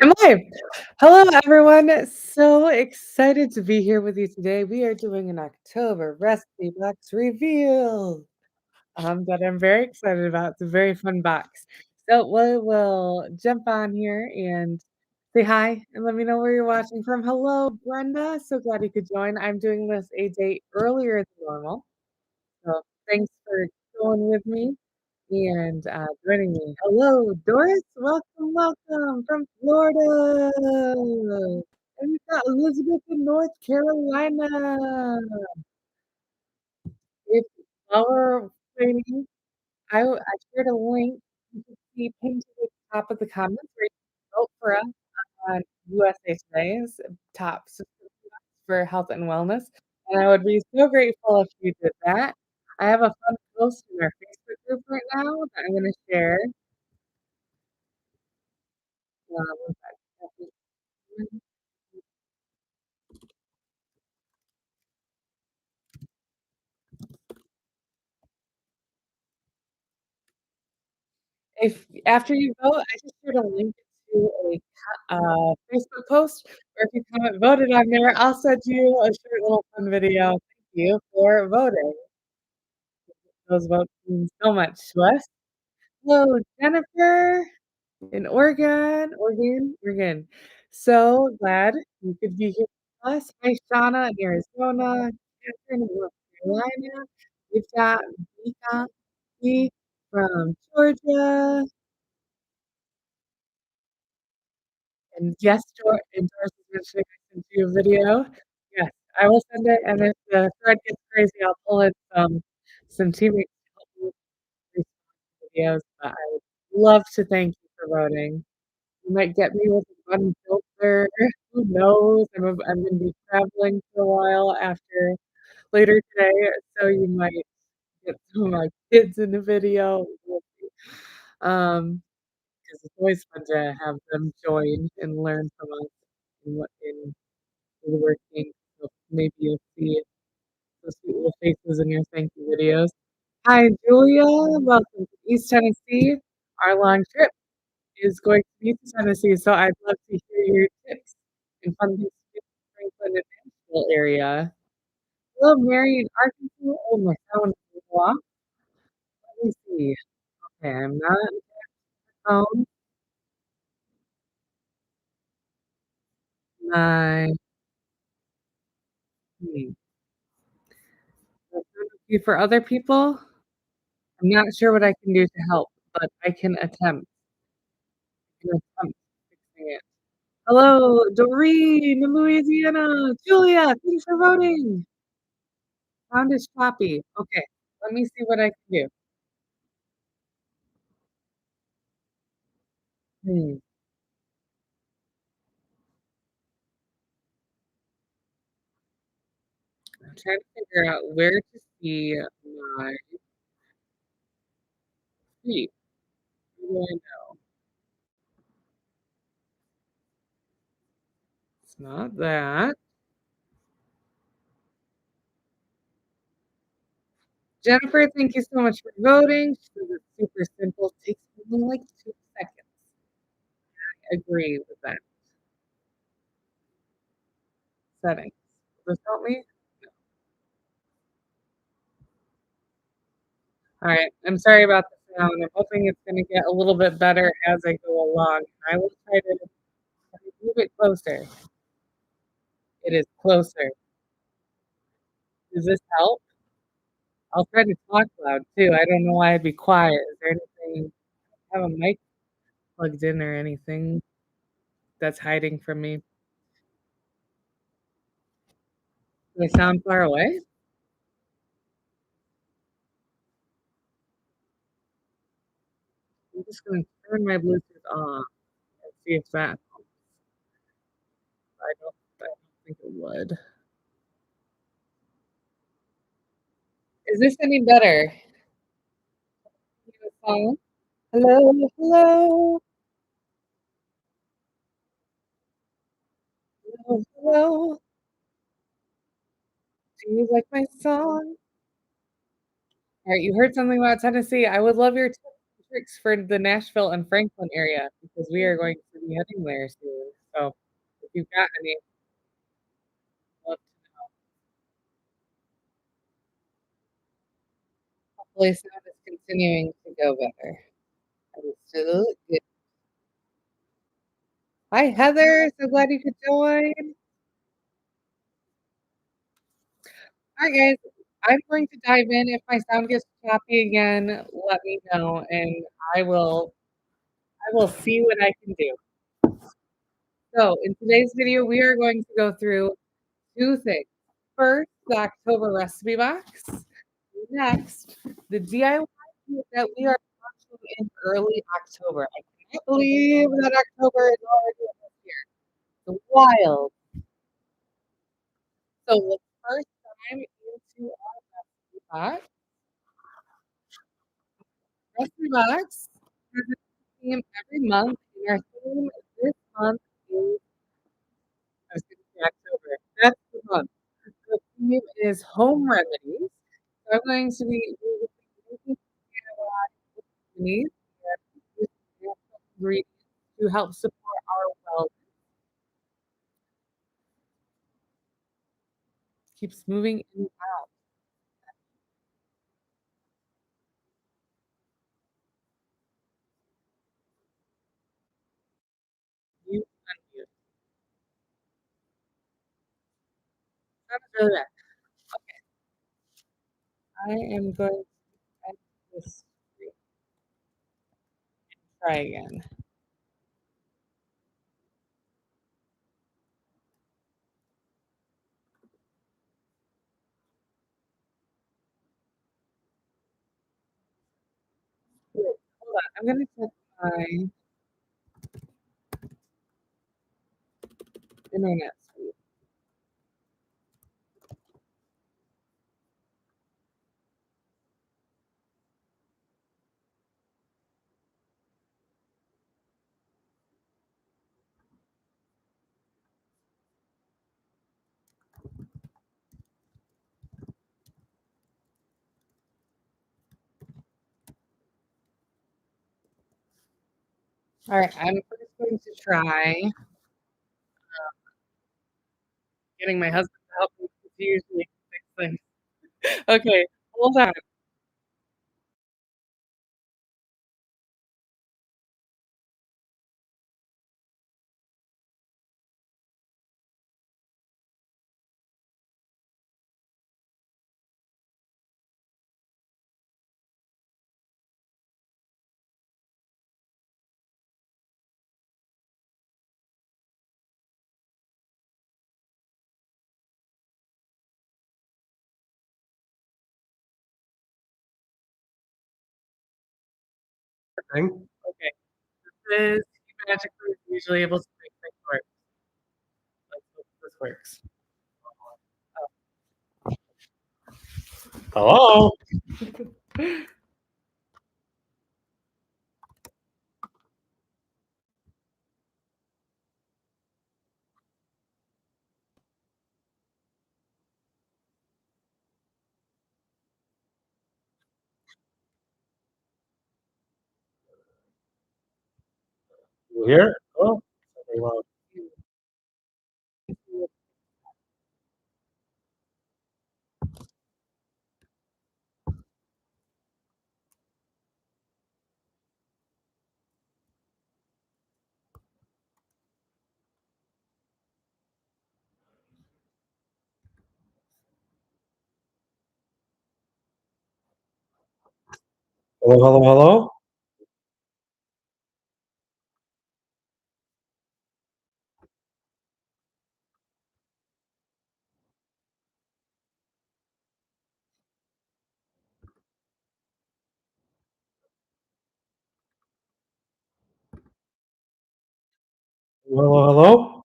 I'm live. Hello, everyone. So excited to be here with you today. We are doing an October recipe box reveal that I'm very excited about. It's a very fun box. So we will jump on here and say hi and let me know where you're watching from. Hello, Brenda. So glad you could join. I'm doing this a day earlier than normal. So thanks for going with me and joining me. Hello, Doris. Welcome, welcome from Florida. And we've got Elizabeth in North Carolina. If our waiting, I shared a link you can see pinned to the top of the comments where you can vote for us on USA Today's top for health and wellness. And I would be so grateful if you did that. I have a fun post in our Facebook group right now that I'm going to share. One second. If after you vote, I just shared a link to a Facebook post, or if you haven't voted on there, I'll send you a short little fun video. Thank you for voting. Those votes mean so much to us. Hello, Jennifer in Oregon. So glad you could be here with us. Hi, Shauna in Arizona, Catherine in North Carolina. We've got Mika from Georgia. And yes, and Doris is mentioning I sent you a video. Yes, I will send it, and if the thread gets crazy, I'll pull in some teammates to help me respond to videos, but I would love to thank you for voting. You might get me with a fun filter. Who knows? I'm gonna be traveling for a while after later today, so you might get some of my kids in the video. We'll see. 'Cause it's always fun to have them join and learn from us in what in woodworking. So maybe you'll see those sweet little faces in your thank you videos. Hi, Julia. Welcome to East Tennessee. Our long trip is going to be to Tennessee, so I'd love to hear your tips and fun things to do in Franklin and Nashville area. Hello, Mary in Arkansas. Oh, my phone is off. Let me see. Okay, I'm not home. My hmm. For other people, I'm not sure what I can do to help, but I can attempt fixing it. Hello, Doreen in Louisiana. Julia, thanks for voting. Sound is choppy. Okay, let me see what I can do. Hmm, I'm trying to figure out where to see my feet. Who do I know? It's not that. Jennifer, thank you so much for voting. She says it's super simple. Takes only like 2 seconds. I agree with that. Settings. Does this help me? Alright, I'm sorry about the sound. I'm hoping it's gonna get a little bit better as I go along. I will try to move it closer. It is closer. Does this help? I'll try to talk loud too. I don't know why I'd be quiet. Is there anything have a mic plugged in or anything that's hiding from me? Do I sound far away? I'm just gonna turn my Bluetooth off and see if that helps. I don't think it would. Is this any better? Hear the song? Hello, hello, hello, hello. Do you like my song? Alright, you heard something about Tennessee. I would love your tips and tricks for the Nashville and Franklin area because we are going to be heading there soon. So if you've got any, love to hopefully sound is continuing to go better. I'm still good. Hi, Heather. So glad you could join. All right, guys. I'm going to dive in. If my sound gets choppy again, let me know, and I will. I will see what I can do. So, in today's video, we are going to go through two things. First, the October recipe box. Next, the DIY kit that we are launching in early October. I can't believe that October is already almost here. It's wild. So let's first dive into our box. Recipe box has a theme every month, and our theme this month is I was gonna say October. That's the month. The theme is home remedies. So I'm going to be using remedies and using natural ingredients to help support our well. Keeps moving in and out. Mute, unmute. That was really bad. I am going to end this screen. Try again. Wait, hold on. I'm gonna check my internet speed. All right, I'm first going to try getting my husband to help me because he usually fix things. Okay, hold on. Thing. Okay, this is he magically is usually able to make things work. Let's hope this works. Hello. You hear? Oh, very loud. Hello, hello, hello. Hello, hello.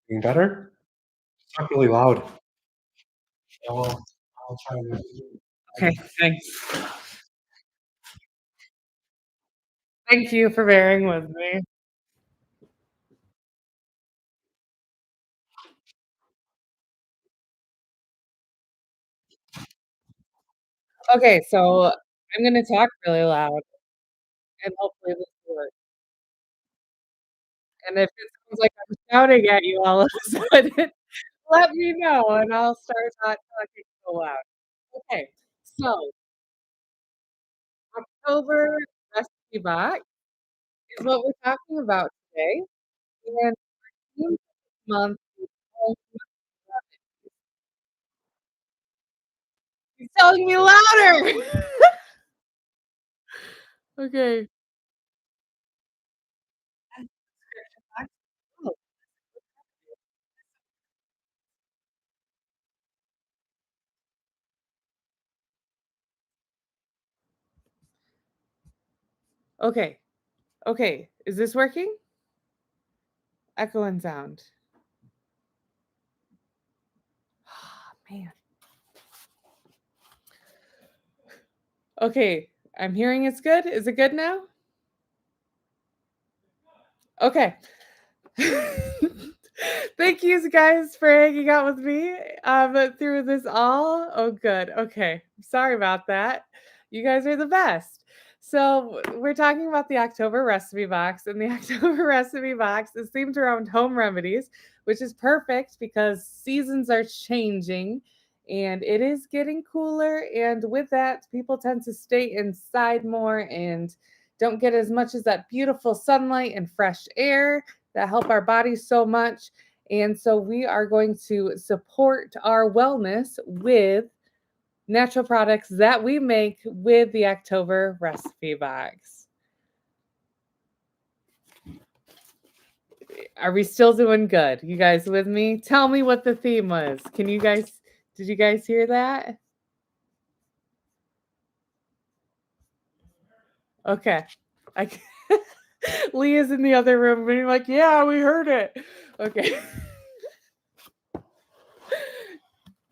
Getting better? Talk really loud. Yeah, well, I'll try and. Okay, thanks. Thank you for bearing with me. Okay, so I'm gonna talk really loud and hopefully this will work. And if it sounds like I'm shouting at you all of a sudden, let me know, and I'll start not talking so loud. Okay, so October recipe box is what we're talking about today, and theme this month is home remedies. He's telling me louder! Okay. Oh, okay, okay, is this working? Echo and sound. Man. Okay, I'm hearing it's good. Is it good now? Okay. Thank you guys for hanging out with me through this all. Oh, good. Okay. Sorry about that. You guys are the best. So, we're talking about the October recipe box, and the October recipe box is themed around home remedies, which is perfect because seasons are changing and it is getting cooler. And with that, people tend to stay inside more and don't get as much as that beautiful sunlight and fresh air that help our bodies so much. And so we are going to support our wellness with natural products that we make with the October recipe box. Are we still doing good? You guys with me? Tell me what the theme was. Did you guys hear that? Okay. I, Leah's in the other room being like, yeah, we heard it. Okay.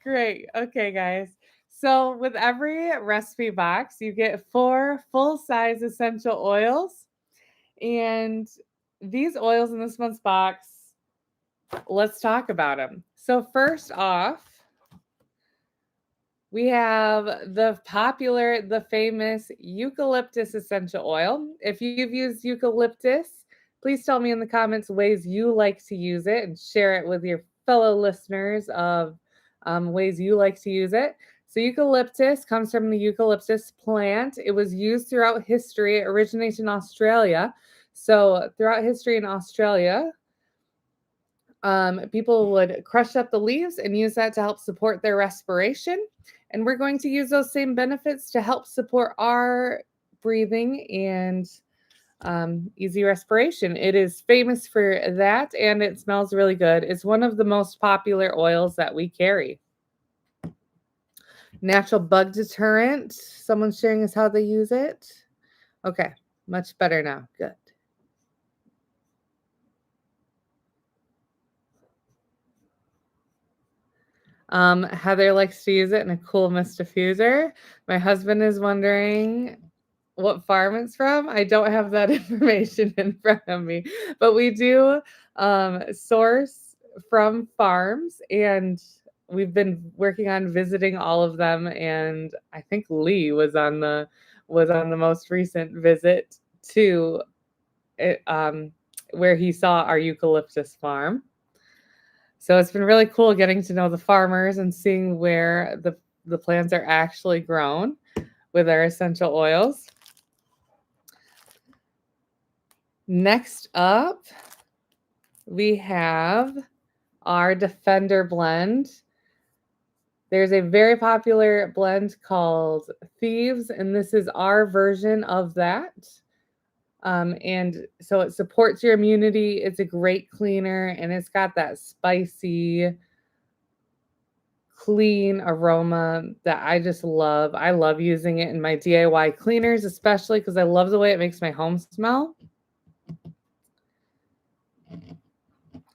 Great. Okay, guys. So, with every recipe box, you get 4 full-size essential oils. And these oils in this month's box, let's talk about them. So, first off, we have the famous eucalyptus essential oil. If you've used eucalyptus, please tell me in the comments ways you like to use it and share it with your fellow listeners of ways you like to use it. So, eucalyptus comes from the eucalyptus plant. It was used throughout history. It originates in Australia. So, throughout history in Australia, people would crush up the leaves and use that to help support their respiration. And we're going to use those same benefits to help support our breathing and easy respiration. It is famous for that and it smells really good. It's one of the most popular oils that we carry. Natural bug deterrent. Someone's sharing us how they use it. Okay, much better now. Good. Heather likes to use it in a cool mist diffuser. My husband is wondering what farm it's from. I don't have that information in front of me, but we do source from farms, and we've been working on visiting all of them. And I think Lee was on the most recent visit to it, where he saw our eucalyptus farm. So it's been really cool getting to know the farmers and seeing where the plants are actually grown with our essential oils. Next up, we have our Defender blend. There's a very popular blend called Thieves, and this is our version of that. And so it supports your immunity. It's a great cleaner, and it's got that spicy, clean aroma that I just love. I love using it in my DIY cleaners, especially because I love the way it makes my home smell.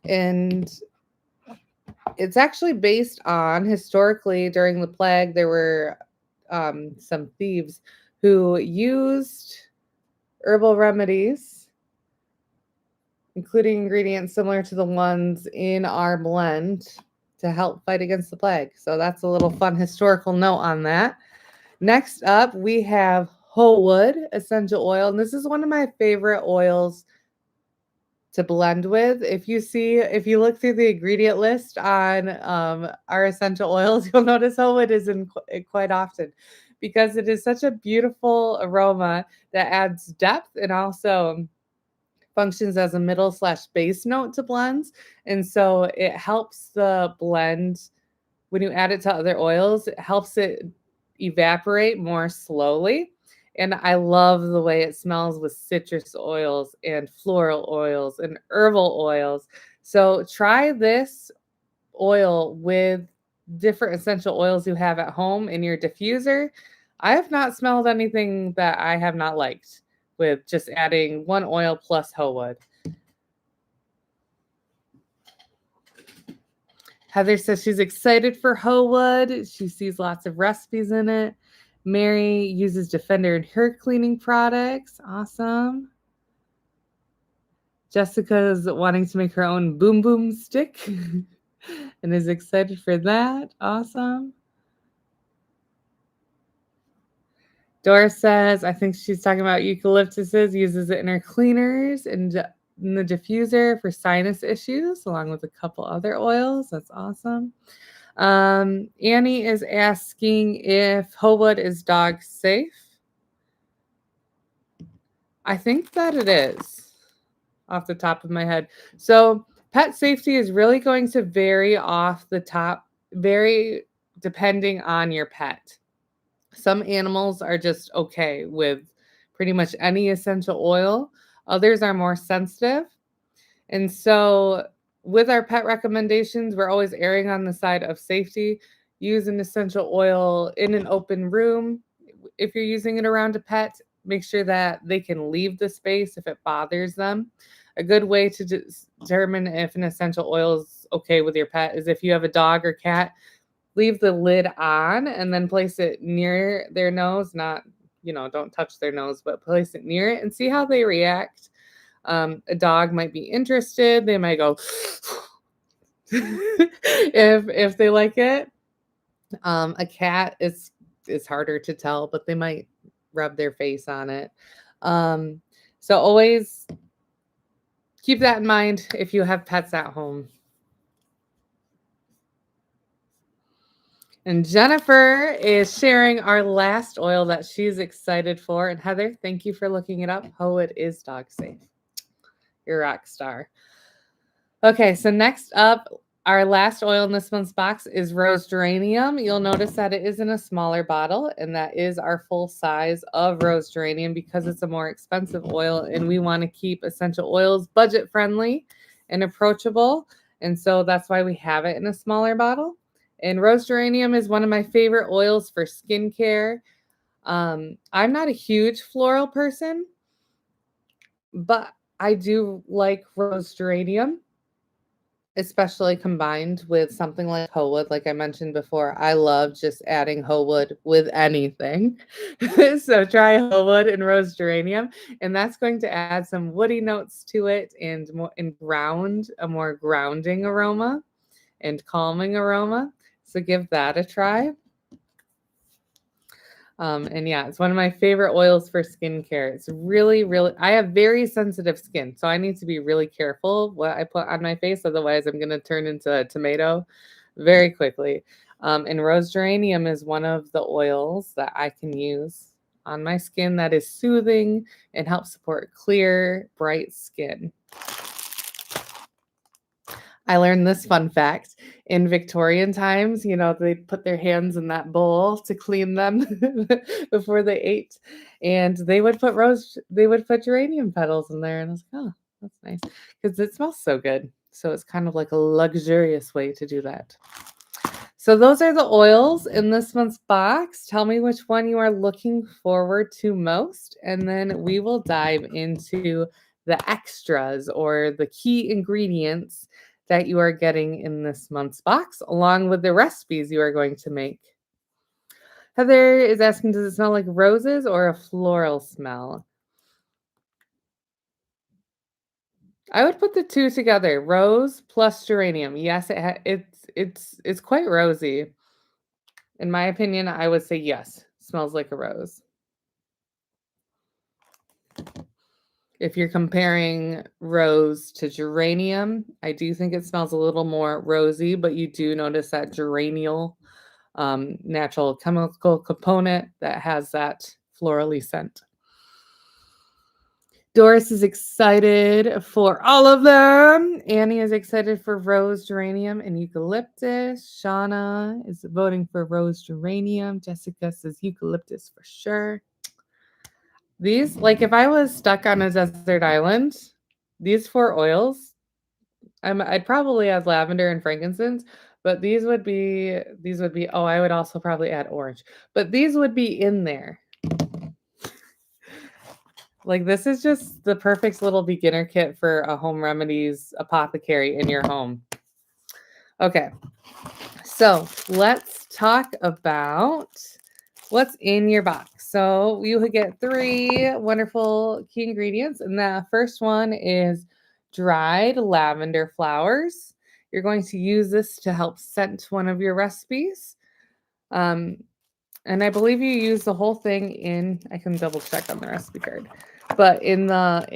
And it's actually based on historically during the plague, there were some thieves who used herbal remedies, including ingredients similar to the ones in our blend to help fight against the plague. So that's a little fun historical note on that. Next up, we have whole wood essential oil. And this is one of my favorite oils to blend with. If you look through the ingredient list on, our essential oils, you'll notice Homewood is in quite often because it is such a beautiful aroma that adds depth and also functions as a middle slash base note to blends. And so it helps the blend when you add it to other oils, it helps it evaporate more slowly. And I love the way it smells with citrus oils and floral oils and herbal oils. So try this oil with different essential oils you have at home in your diffuser. I have not smelled anything that I have not liked with just adding one oil plus hoe wood. Heather says she's excited for hoe wood. She sees lots of recipes in it. Mary uses Defender in her cleaning products. Awesome. Jessica's wanting to make her own boom boom stick and is excited for that. Awesome. Dora says, I think she's talking about eucalyptuses, uses it in her cleaners and in the diffuser for sinus issues, along with a couple other oils. That's awesome. Annie is asking if Howood is dog safe. I think that it is off the top of my head. So pet safety is really going to vary off the top, very depending on your pet. Some animals are just okay with pretty much any essential oil. Others are more sensitive. And so, with our pet recommendations, we're always erring on the side of safety. Use an essential oil in an open room. If you're using it around a pet, make sure that they can leave the space if it bothers them. A good way to determine if an essential oil is okay with your pet is if you have a dog or cat, leave the lid on and then place it near their nose, not, don't touch their nose, but place it near it and see how they react. A dog might be interested. They might go if they like it. A cat is harder to tell, but they might rub their face on it. So always keep that in mind if you have pets at home. And Jennifer is sharing our last oil that she's excited for. And Heather, thank you for looking it up. Howood is dog safe. You're a rock star. Okay, so next up, our last oil in this month's box is rose geranium. You'll notice that it is in a smaller bottle, and that is our full size of rose geranium because it's a more expensive oil, and we want to keep essential oils budget friendly and approachable. And so that's why we have it in a smaller bottle. And rose geranium is one of my favorite oils for skincare. I'm not a huge floral person, but I do like rose geranium, especially combined with something like hoe wood. Like I mentioned before, I love just adding hoe wood with anything. So try hoe wood and rose geranium, and that's going to add some woody notes to it and a more grounding aroma and calming aroma. So give that a try. And yeah, it's one of my favorite oils for skincare. It's really, really, I have very sensitive skin, so I need to be really careful what I put on my face. Otherwise, I'm going to turn into a tomato very quickly. And rose geranium is one of the oils that I can use on my skin that is soothing and helps support clear, bright skin. I learned this fun fact. In Victorian times, they'd put their hands in that bowl to clean them before they ate. And they would put geranium petals in there. And I was like, oh, that's nice. Because it smells so good. So it's kind of like a luxurious way to do that. So those are the oils in this month's box. Tell me which one you are looking forward to most, and then we will dive into the extras or the key ingredients that you are getting in this month's box, along with the recipes you are going to make. Heather is asking, does it smell like roses or a floral smell? I would put the two together, rose plus geranium. Yes, it's quite rosy. In my opinion, I would say yes, smells like a rose. If you're comparing rose to geranium, I do think it smells a little more rosy, but you do notice that geranial natural chemical component that has that florally scent. Doris is excited for all of them. Annie is excited for rose, geranium, and eucalyptus. Shauna is voting for rose, geranium. Jessica says eucalyptus for sure. These, like if I was stuck on a desert island, these four oils, I'd probably add lavender and frankincense, but these would be, oh, I would also probably add orange, but these would be in there. Like this is just the perfect little beginner kit for a Home Remedies apothecary in your home. Okay, so let's talk about what's in your box. So you would get 3 wonderful key ingredients, and the first one is dried lavender flowers. You're going to use this to help scent one of your recipes. Um, and I believe you use the whole thing in, I can double check on the recipe card, but in the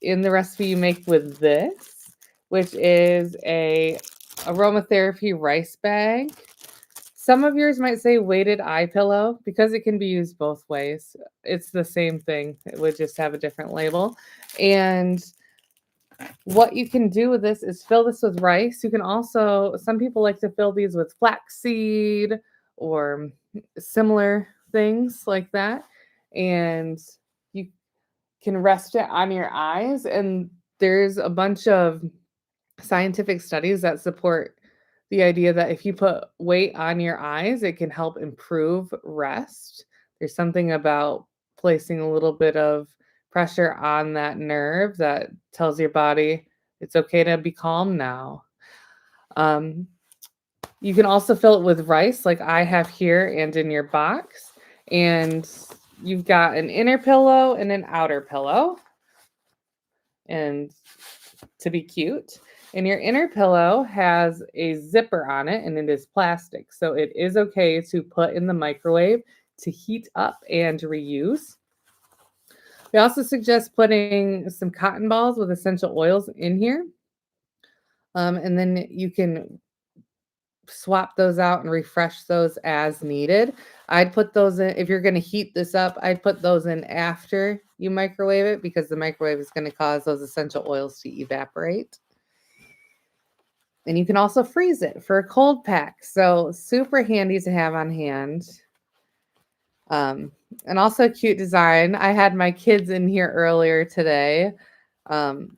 recipe you make with this, which is a aromatherapy rice bag. Some of yours might say weighted eye pillow because it can be used both ways. It's the same thing. It would just have a different label. And what you can do with this is fill this with rice. You can also, some people like to fill these with flaxseed or similar things like that. And you can rest it on your eyes. And there's a bunch of scientific studies that support the idea that if you put weight on your eyes, it can help improve rest. There's something about placing a little bit of pressure on that nerve that tells your body it's okay to be calm now. Um, you can also fill it with rice, like I have here and in your box. And you've got an inner pillow and an outer pillow. And to be cute. And your inner pillow has a zipper on it and it is plastic. So it is okay to put in the microwave to heat up and reuse. We also suggest putting some cotton balls with essential oils in here. And then you can swap those out and refresh those as needed. I'd put those in, if you're going to heat this up, I'd put those in after you microwave it because the microwave is going to cause those essential oils to evaporate. And you can also freeze it for a cold pack. So super handy to have on hand. And also a cute design. I had my kids in here earlier today. And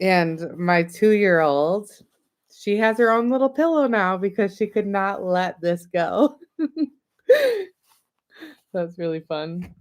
my 2-year-old, she has her own little pillow now because she could not let this go. That's really fun.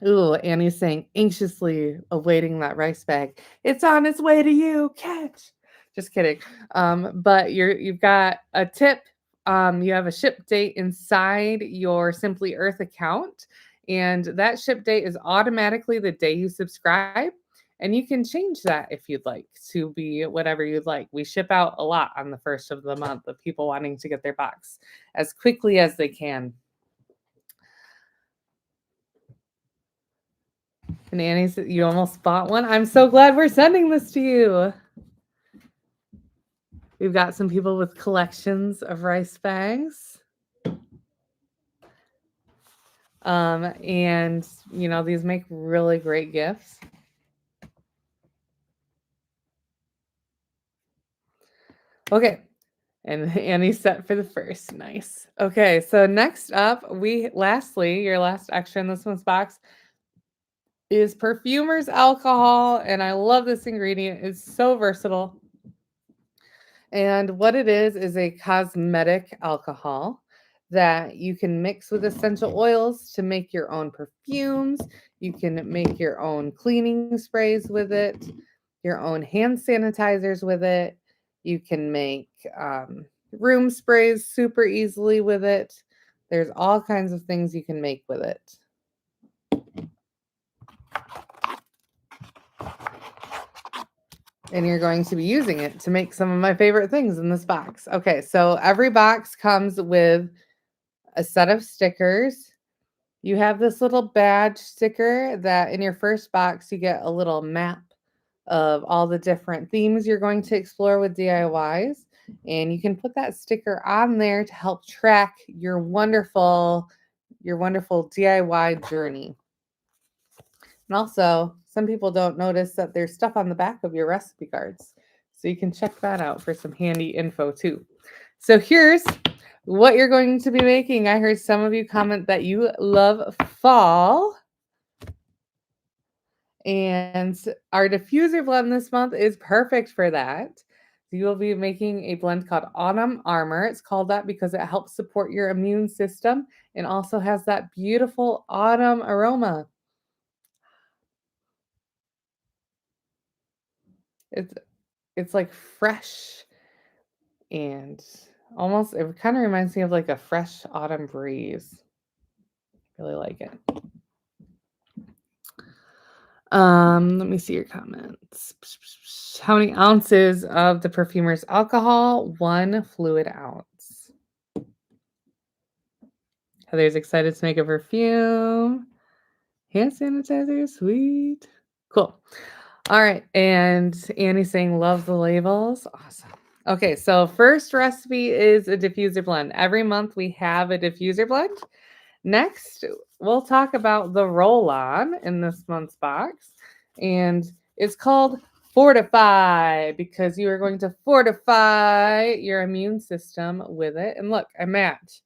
Ooh, Annie's saying, anxiously awaiting that rice bag. It's on its way to you. Catch. Just kidding. But you've got a tip. You have a ship date inside your Simply Earth account, and that ship date is automatically the day you subscribe. And you can change that if you'd like to be whatever you'd like. We ship out a lot on the first of the month of people wanting to get their box as quickly as they can. And Annie said, you almost bought one. I'm so glad we're sending this to you. We've got some people with collections of rice bags. And, these make really great gifts. Okay. And Annie's set for the first. Nice. Okay. So next up, lastly, your last extra in this one's box is perfumer's alcohol. And I love this ingredient. It's so versatile. And what it is a cosmetic alcohol that you can mix with essential oils to make your own perfumes. You can make your own cleaning sprays with it, your own hand sanitizers with it. You can make room sprays super easily with it. There's all kinds of things you can make with it. And you're going to be using it to make some of my favorite things in this box. Okay, so every box comes with a set of stickers You have this little badge sticker that in your first box, you get a little map of all the different themes you're going to explore with DIYs. And you can put that sticker on there to help track your wonderful DIY journey. And also, some people don't notice that there's stuff on the back of your recipe cards. So you can check that out for some handy info too. So here's what you're going to be making. I heard some of you comment that you love fall. And our diffuser blend this month is perfect for that. You will be making a blend called Autumn Armor. It's called that because it helps support your immune system and also has that beautiful autumn aroma. It's it's like fresh and almost it kind of reminds me of like a fresh autumn breeze. Really like it. Let me see your comments. How many ounces of the perfumer's alcohol? 1 fluid ounce. Heather's excited to make a perfume. Hand sanitizer, sweet. Cool. All right. And Annie's saying loves the labels. Awesome. Okay, so first recipe is a diffuser blend. Every month we have a diffuser blend. Next, we'll talk about the roll-on in this month's box. And it's called Fortify because you are going to fortify your immune system with it. And look, I match.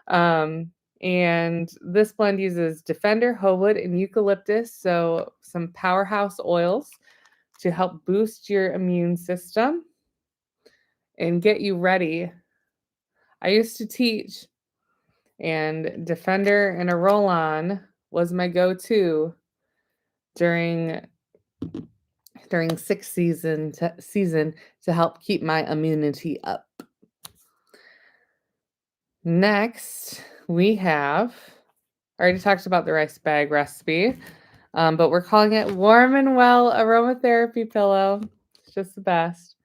Um, and this blend uses Defender, Howood, and Eucalyptus, so some powerhouse oils to help boost your immune system and get you ready. I used to teach, and Defender and a roll-on was my go-to during season to help keep my immunity up. Next, we have I already talked about the rice bag recipe, but we're calling it Warm and Well Aromatherapy Pillow. It's just the best.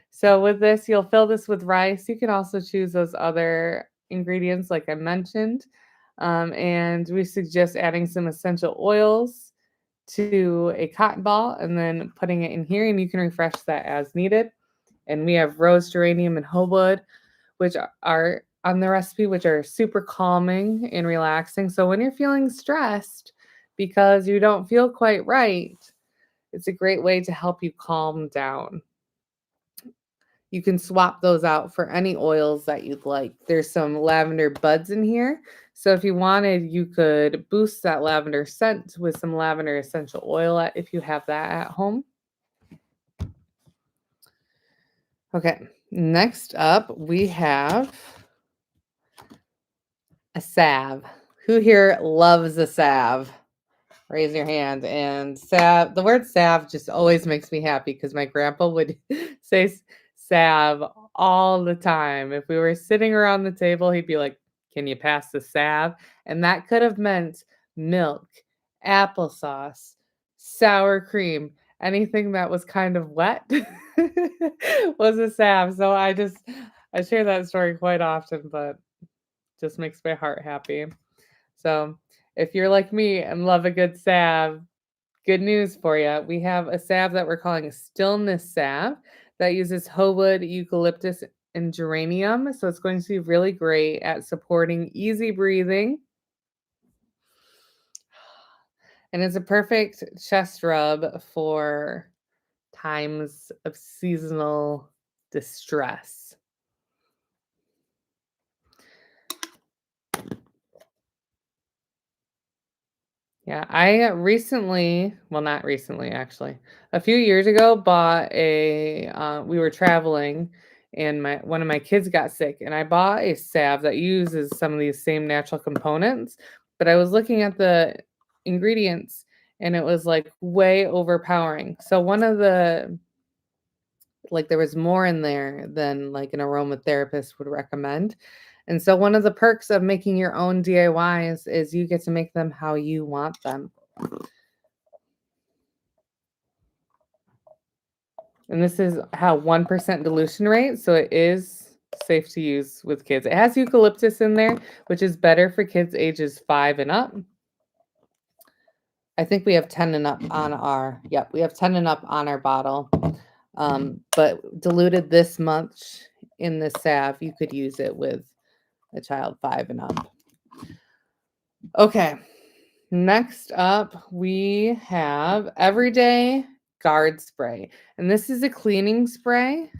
So with this, you'll fill this with rice. You can also choose those other ingredients like I mentioned. And we suggest adding some essential oils to a cotton ball and then putting it in here, and you can refresh that as needed. And we have rose geranium and howood, which are on the recipe, which are super calming and relaxing. So when you're feeling stressed because you don't feel quite right, it's a great way to help you calm down. You can swap those out for any oils that you'd like. There's some lavender buds in here. So if you wanted, you could boost that lavender scent with some lavender essential oil if you have that at home. Okay, next up we have a salve. Who here loves a salve? Raise your hand. And salve, the word salve just always makes me happy because my grandpa would say salve all the time. If we were sitting around the table, he'd be like, "Can you pass the salve?" And that could have meant milk, applesauce, sour cream, anything that was kind of wet was a salve. So I share that story quite often, but just makes my heart happy. So if you're like me and love a good salve, good news for you. We have a salve that we're calling a Stillness Salve that uses Howood, eucalyptus, and geranium. So it's going to be really great at supporting easy breathing. And it's a perfect chest rub for times of seasonal distress. Yeah, I recently, well, not recently, actually, a few years ago, bought we were traveling and one of my kids got sick, and I bought a salve that uses some of these same natural components, but I was looking at the ingredients and it was like way overpowering. So there was more in there than like an aromatherapist would recommend. And so one of the perks of making your own DIYs is you get to make them how you want them. And this is how 1% dilution rate, so it is safe to use with kids. It has eucalyptus in there, which is better for kids ages 5 and up. I think we have 10 and up on our, yep, we have 10 and up on our bottle. But diluted this much in the salve, you could use it with a child 5 and up. Okay, next up we have Everyday Guard Spray. And this is a cleaning spray.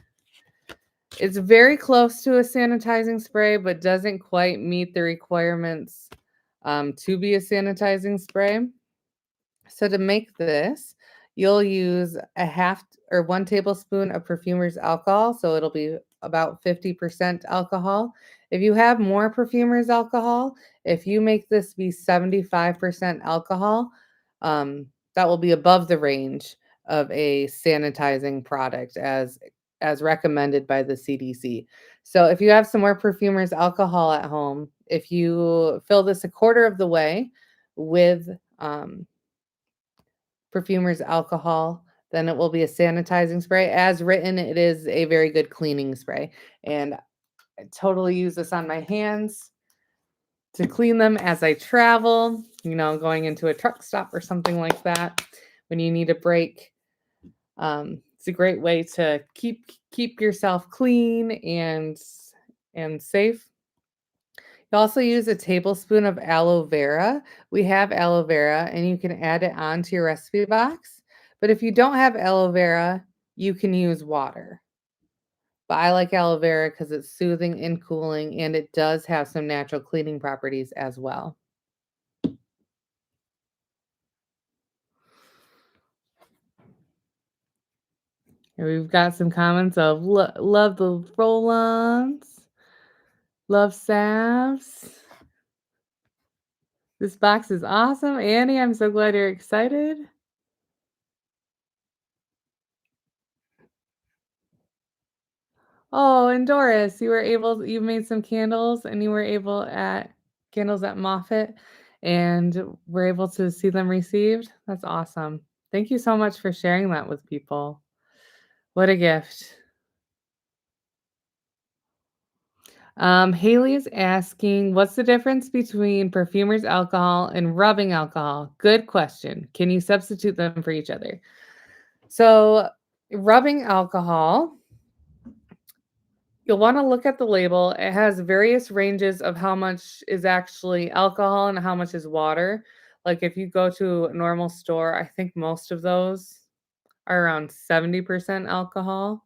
It's very close to a sanitizing spray, but doesn't quite meet the requirements to be a sanitizing spray. So to make this, you'll use a half or 1 tablespoon of perfumer's alcohol. So it'll be about 50% alcohol. If you have more perfumer's alcohol, if you make this be 75% alcohol, that will be above the range of a sanitizing product as recommended by the CDC. So if you have some more perfumer's alcohol at home, if you fill this a quarter of the way with perfumer's alcohol, then it will be a sanitizing spray. As written, it is a very good cleaning spray. And I totally use this on my hands to clean them as I travel, going into a truck stop or something like that when you need a break. It's a great way to keep yourself clean and safe. You also use a tablespoon of aloe vera. We have aloe vera, and you can add it onto your recipe box. But if you don't have aloe vera, you can use water. But I like aloe vera because it's soothing and cooling, and it does have some natural cleaning properties as well. Here we've got some comments of love the roll-ons, love salves. This box is awesome. Annie, I'm so glad you're excited. Oh, and Doris, you made some candles and you were able at candles at Moffat and were able to see them received. That's awesome. Thank you so much for sharing that with people. What a gift. Haley is asking, what's the difference between perfumer's alcohol and rubbing alcohol? Good question. Can you substitute them for each other? So, rubbing alcohol, you'll want to look at the label. It has various ranges of how much is actually alcohol and how much is water. Like if you go to a normal store, I think most of those are around 70% alcohol.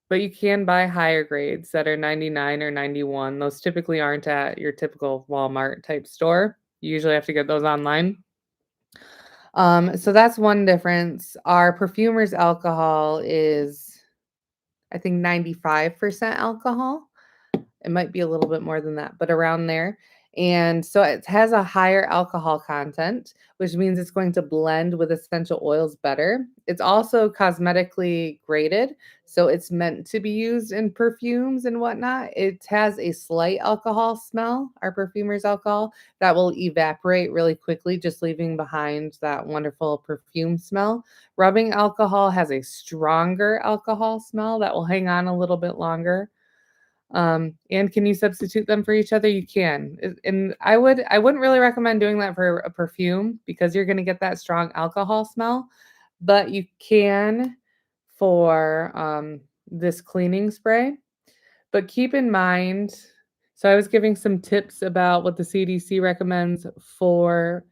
But you can buy higher grades that are 99 or 91. Those typically aren't at your typical Walmart type store. You usually have to get those online. So that's one difference. Our perfumer's alcohol is, I think, 95% alcohol. It might be a little bit more than that, but around there. And so it has a higher alcohol content, which means it's going to blend with essential oils better. It's also cosmetically graded, so it's meant to be used in perfumes and whatnot. It has a slight alcohol smell, our perfumer's alcohol, that will evaporate really quickly, just leaving behind that wonderful perfume smell. Rubbing alcohol has a stronger alcohol smell that will hang on a little bit longer. And can you substitute them for each other? You can. And I wouldn't really recommend doing that for a perfume because you're going to get that strong alcohol smell, but you can for this cleaning spray. But keep in mind, so I was giving some tips about what the CDC recommends for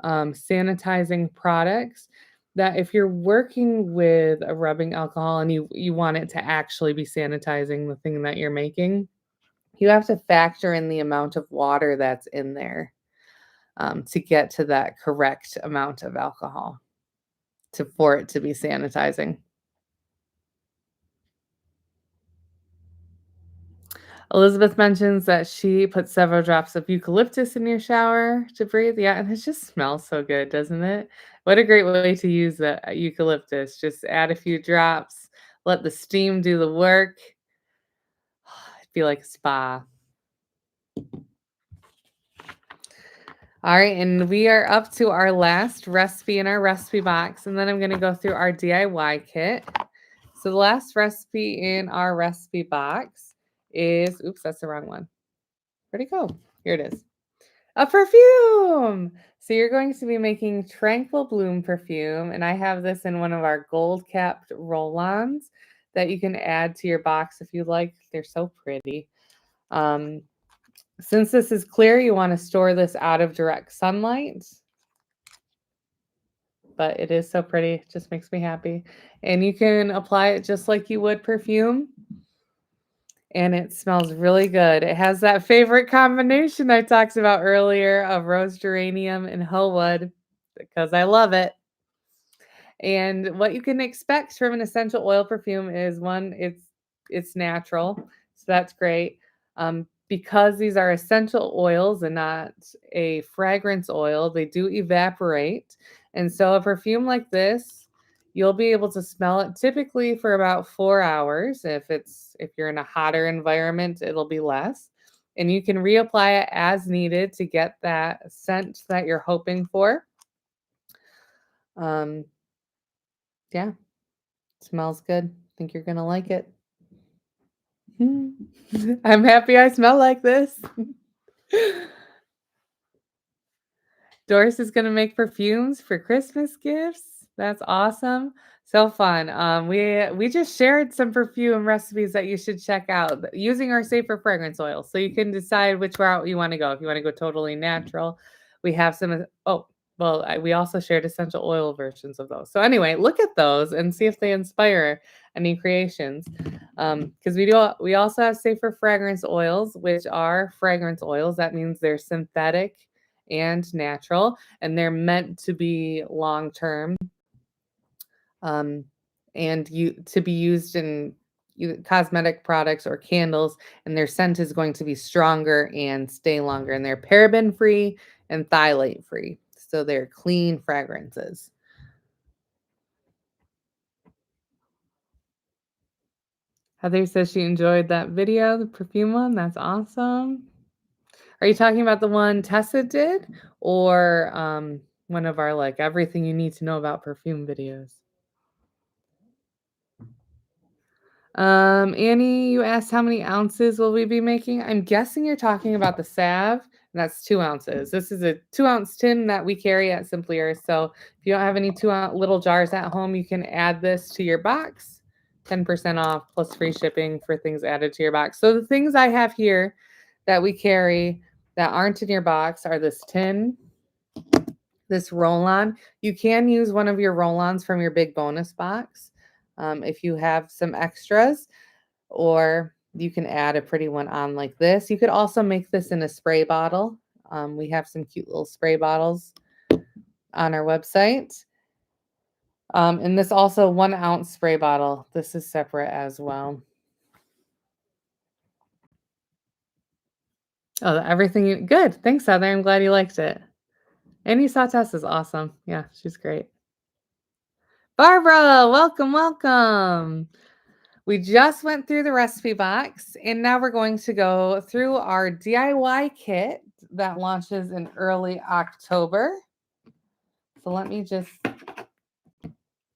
sanitizing products, that if you're working with a rubbing alcohol and you want it to actually be sanitizing the thing that you're making, you have to factor in the amount of water that's in there to get to that correct amount of alcohol for it to be sanitizing. Elizabeth mentions that she put several drops of eucalyptus in your shower to breathe. Yeah, and it just smells so good, doesn't it? What a great way to use the eucalyptus. Just add a few drops, let the steam do the work. It'd be like a spa. All right, and we are up to our last recipe in our recipe box, and then I'm going to go through our DIY kit. So the last recipe in our recipe box is, oops, that's the wrong one. Where'd it go? Here it is. A perfume. So you're going to be making Tranquil Bloom perfume, and I have this in one of our gold capped roll-ons that you can add to your box if you like. They're so pretty. Um, since this is clear, you want to store this out of direct sunlight, but it is so pretty. It just makes me happy. And you can apply it just like you would perfume, and it smells really good. It has that favorite combination I talked about earlier of rose geranium and hoe wood because I love it. And what you can expect from an essential oil perfume is one, it's natural, so that's great. Because these are essential oils and not a fragrance oil, they do evaporate. And so a perfume like this, you'll be able to smell it typically for about 4 hours. If you're in a hotter environment, it'll be less. And you can reapply it as needed to get that scent that you're hoping for. Um, yeah. Smells good. Think you're gonna like it. I'm happy I smell like this. Doris is gonna make perfumes for Christmas gifts. That's awesome. So fun. We just shared some perfume recipes that you should check out using our safer fragrance oil. So you can decide which route you want to go. If you want to go totally natural, we have some. Oh, well, we also shared essential oil versions of those. So anyway, look at those and see if they inspire any creations. Because we also have safer fragrance oils, which are fragrance oils. That means they're synthetic and natural, and they're meant to be long term, um, and you to be used in cosmetic products or candles, and their scent is going to be stronger and stay longer, and they're paraben free and phthalate free, so they're clean fragrances. Heather says she enjoyed that video, the perfume one. That's awesome. Are you talking about the one Tessa did, or one of our like everything you need to know about perfume videos? Annie, you asked how many ounces will we be making? I'm guessing you're talking about the salve. And that's 2 ounces. This is a 2 ounce tin that we carry at Simply Earth. So if you don't have any 2 ounce little jars at home, you can add this to your box. 10% off plus free shipping for things added to your box. So the things I have here that we carry that aren't in your box are this tin, this roll-on. You can use one of your roll-ons from your big bonus box if you have some extras, or you can add a pretty one on like this. You could also make this in a spray bottle. We have some cute little spray bottles on our website. And this also 1 ounce spray bottle. This is separate as well. Oh, everything good. Thanks, Heather. I'm glad you liked it. And you saw Tess is awesome. Yeah, she's great. Barbara, welcome, welcome. We just went through the recipe box, and now we're going to go through our DIY kit that launches in early October. So let me just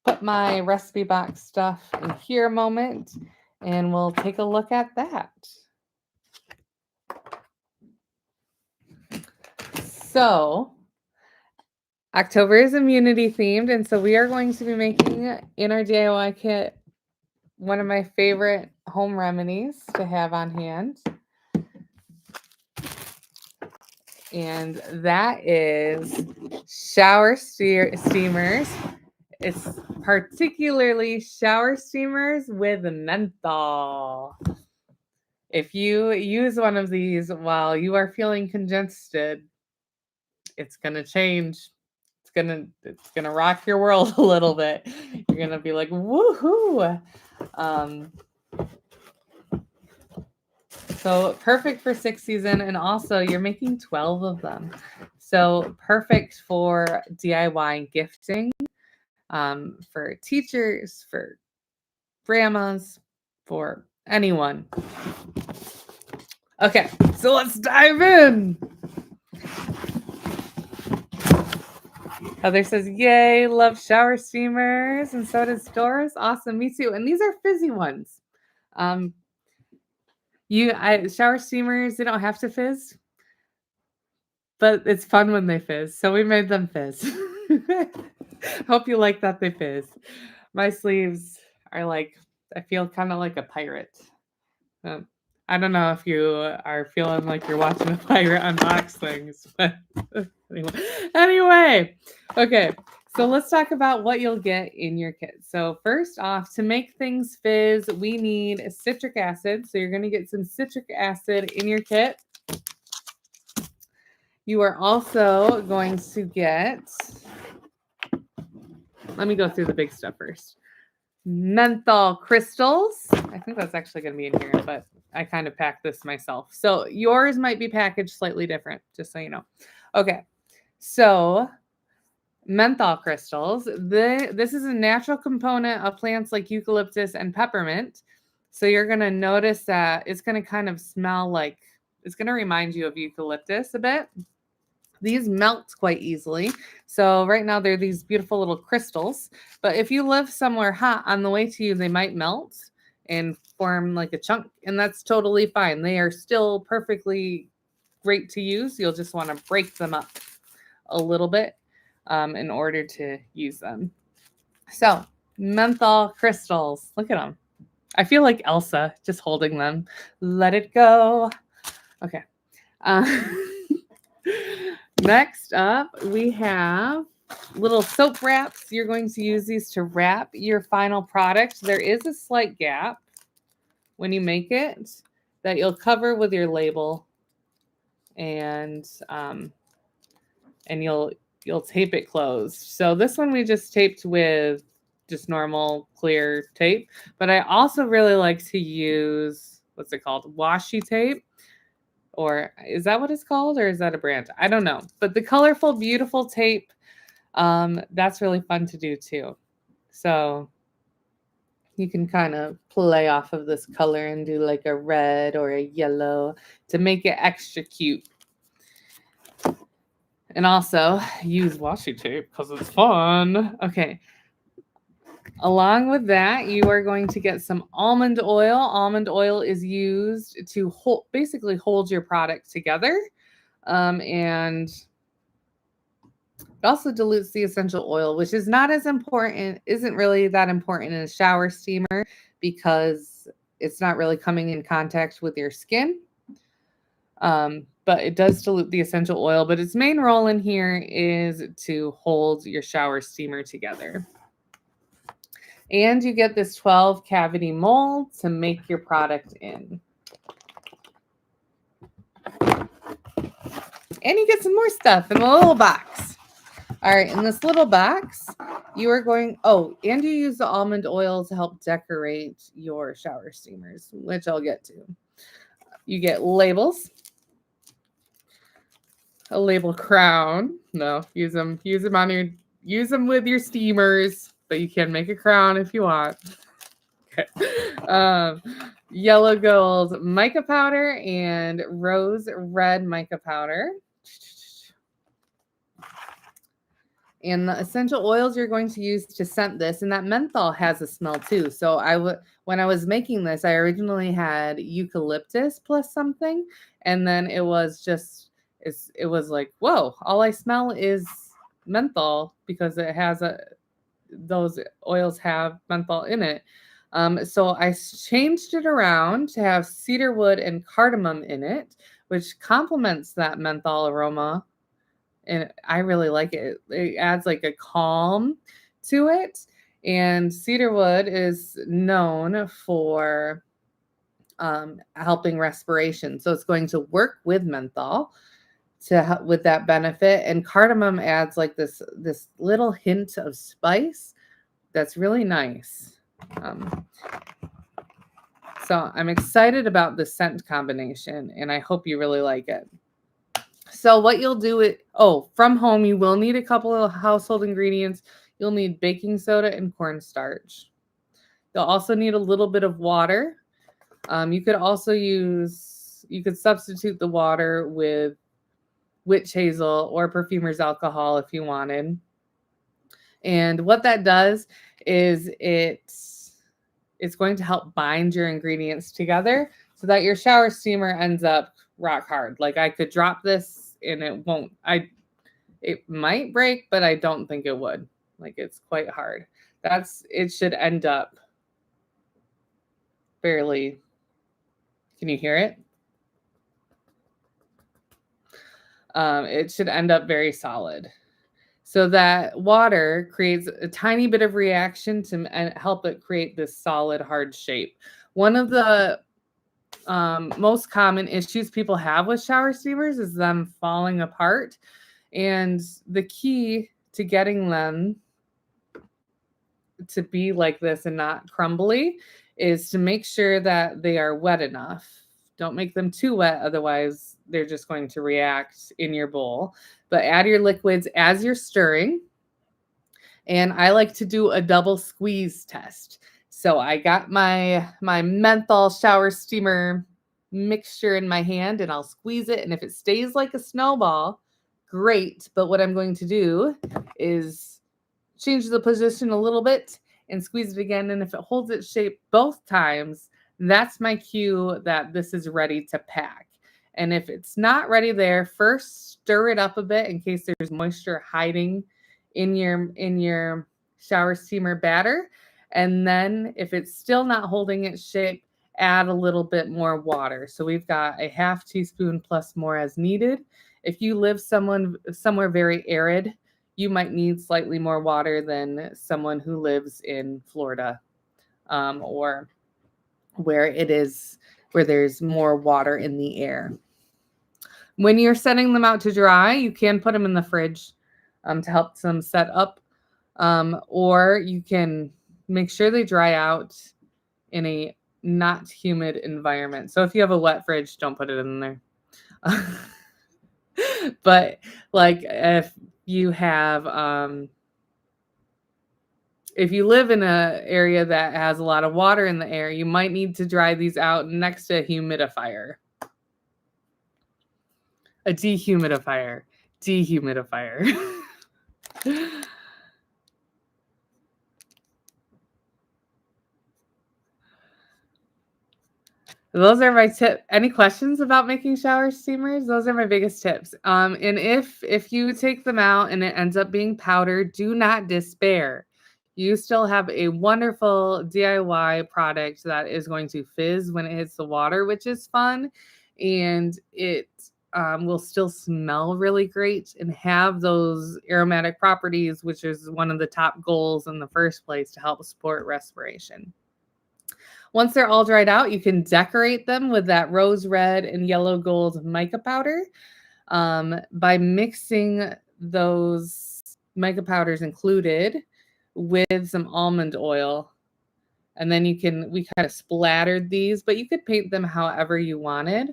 put my recipe box stuff in here a moment, and we'll take a look at that. So October is immunity themed, and so we are going to be making in our DIY kit one of my favorite home remedies to have on hand. And that is shower steamers. It's particularly shower steamers with menthol. If you use one of these while you are feeling congested, it's gonna change. It's gonna rock your world a little bit. You're gonna be like, woohoo! So perfect for 6th season, and also you're making 12 of them. So perfect for DIY gifting, for teachers, for grandmas, for anyone. Okay, so let's dive in. Heather says, yay, love shower steamers. And so does Doris. Awesome, me too. And these are fizzy ones. Shower steamers, they don't have to fizz, but it's fun when they fizz, so we made them fizz. Hope you like that they fizz. My sleeves are like I feel kinda like a pirate. Um, I don't know if you are feeling like you're watching a pirate unbox things, but anyway. Anyway, okay. So let's talk about what you'll get in your kit. So first off, to make things fizz, we need citric acid. So you're going to get some citric acid in your kit. You are also going to get, let me go through the big stuff first. Menthol crystals. I think that's actually going to be in here, but I kind of packed this myself. So yours might be packaged slightly different, just so you know. Okay. So menthol crystals. This is a natural component of plants like eucalyptus and peppermint. So you're going to notice that it's going to kind of smell like, it's going to remind you of eucalyptus a bit. These melt quite easily. So right now they're these beautiful little crystals. But if you live somewhere hot, on the way to you, they might melt and form like a chunk. And that's totally fine. They are still perfectly great to use. You'll just want to break them up a little bit in order to use them. So menthol crystals. Look at them. I feel like Elsa just holding them. Let it go. Okay. Next up, we have little soap wraps. You're going to use these to wrap your final product. There is a slight gap when you make it that you'll cover with your label, and you'll tape it closed. So this one we just taped with just normal clear tape, but I also really like to use, what's it called? Washi tape. Or is that what it's called? Or is that a brand? I don't know. But the colorful, beautiful tape, that's really fun to do too. So you can kind of play off of this color and do like a red or a yellow to make it extra cute. And also use washi tape because it's fun. Okay. Along with that, you are going to get some almond oil. Almond oil is used to basically hold your product together. And it also dilutes the essential oil, which is not as important, isn't really that important in a shower steamer because it's not really coming in contact with your skin. But it does dilute the essential oil, but its main role in here is to hold your shower steamer together. And you get this 12 cavity mold to make your product in. And you get some more stuff in a little box. All right, in this little box, you are going, and you use the almond oil to help decorate your shower steamers, which I'll get to. You get labels, a label crown. No, use them with your steamers, but you can make a crown if you want. Okay. Yellow gold mica powder and rose red mica powder. And the essential oils you're going to use to scent this, and that menthol has a smell too. So when I was making this, I originally had eucalyptus plus something, and then it was like, whoa, all I smell is menthol because it has those oils have menthol in it. So I changed it around to have cedarwood and cardamom in it, which complements that menthol aroma. And I really like it. It adds like a calm to it. And cedarwood is known for helping respiration. So it's going to work with menthol to help with that benefit. And cardamom adds like this little hint of spice that's really nice. So I'm excited about the scent combination, and I hope you really like it. So what you'll do from home, you will need a couple of household ingredients. You'll need baking soda and cornstarch. You'll also need a little bit of water. You could substitute the water with witch hazel or perfumer's alcohol if you wanted. And what that does is it's going to help bind your ingredients together so that your shower steamer ends up rock hard. Like I could drop this and it won't, it might break, but I don't think it would. Like it's quite hard. It should end up fairly, can you hear it? It should end up very solid. So that water creates a tiny bit of reaction to help it create this solid, hard shape. One of the most common issues people have with shower steamers is them falling apart. And the key to getting them to be like this and not crumbly is to make sure that they are wet enough. Don't make them too wet, otherwise they're just going to react in your bowl. But add your liquids as you're stirring. And I like to do a double squeeze test. So I got my menthol shower steamer mixture in my hand and I'll squeeze it. And if it stays like a snowball, great. But what I'm going to do is change the position a little bit and squeeze it again. And if it holds its shape both times, that's my cue that this is ready to pack. And if it's not ready there, first stir it up a bit in case there's moisture hiding in your shower steamer batter. And then if it's still not holding its shape, add a little bit more water. So we've got a half teaspoon plus more as needed. If you live somewhere very arid, you might need slightly more water than someone who lives in Florida, or where there's more water in the air. When you're setting them out to dry, you can put them in the fridge to help them set up, or you can make sure they dry out in a not humid environment. So if you have a wet fridge, don't put it in there. But like if you live in an area that has a lot of water in the air, you might need to dry these out next to a humidifier. A dehumidifier. Those are my tips. Any questions about making shower steamers? Those are my biggest tips. And if you take them out and it ends up being powder, do not despair. You still have a wonderful DIY product that is going to fizz when it hits the water, which is fun. And it will still smell really great and have those aromatic properties, which is one of the top goals in the first place to help support respiration. Once they're all dried out, you can decorate them with that rose red and yellow gold mica powder by mixing those mica powders included with some almond oil. And then we kind of splattered these, but you could paint them however you wanted.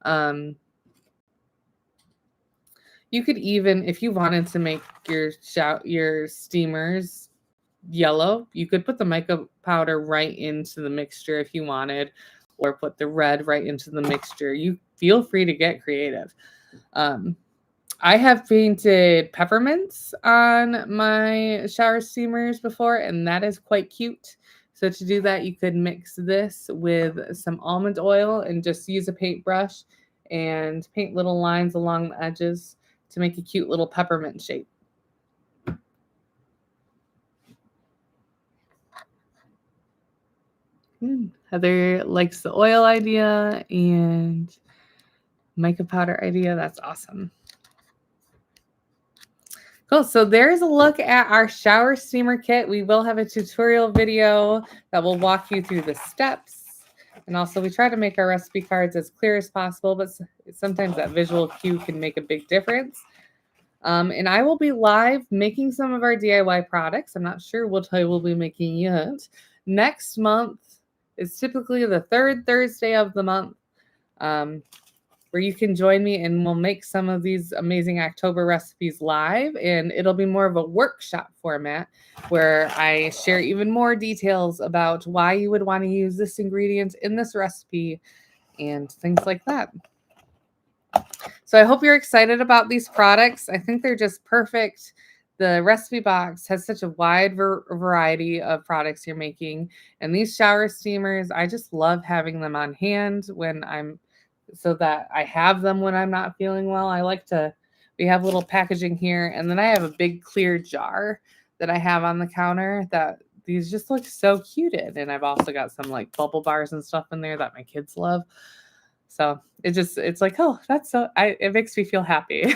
You could even, if you wanted to make your steamers yellow, you could put the mica powder right into the mixture if you wanted, or put the red right into the mixture. You feel free to get creative. I have painted peppermints on my shower steamers before, and that is quite cute. So to do that, you could mix this with some almond oil and just use a paintbrush and paint little lines along the edges to make a cute little peppermint shape. Heather likes the oil idea and mica powder idea. That's awesome. Cool. So there's a look at our shower steamer kit. We will have a tutorial video that will walk you through the steps. And also we try to make our recipe cards as clear as possible, but sometimes that visual cue can make a big difference. And I will be live making some of our DIY products. I'm not sure what I will be making yet. Next month is typically the third Thursday of the month, where you can join me and we'll make some of these amazing October recipes live. And it'll be more of a workshop format where I share even more details about why you would want to use this ingredient in this recipe and things like that. So I hope you're excited about these products. I think they're just perfect. the recipe box has such a wide variety of products you're making. And these shower steamers, I just love having them on hand when I'm so that I have them when I'm not feeling well. We have little packaging here, and then I have a big clear jar that I have on the counter that these just look so cute in. And I've also got some like bubble bars and stuff in there that my kids love. So it's like, oh, it makes me feel happy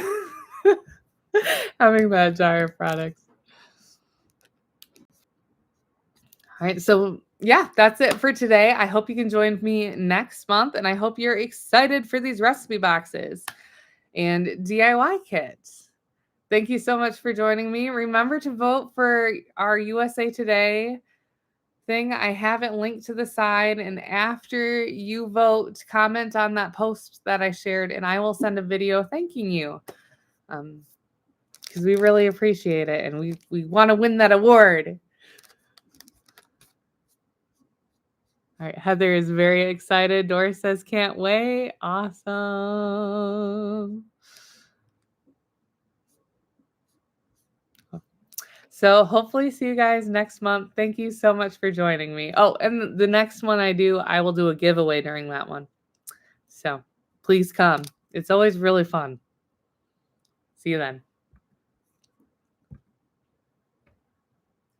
having that jar of products. All right. So, yeah, that's it for today. I hope you can join me next month, and I hope you're excited for these recipe boxes and DIY kits. Thank you so much for joining me. Remember to vote for our USA Today thing. I have it linked to the side. And after you vote, comment on that post that I shared, and I will send a video thanking you. Because we really appreciate it, and we want to win that award. All right, Heather is very excited. Doris says, can't wait. Awesome. So hopefully see you guys next month. Thank you so much for joining me. Oh, and the next one I will do a giveaway during that one. So please come. It's always really fun. See you then.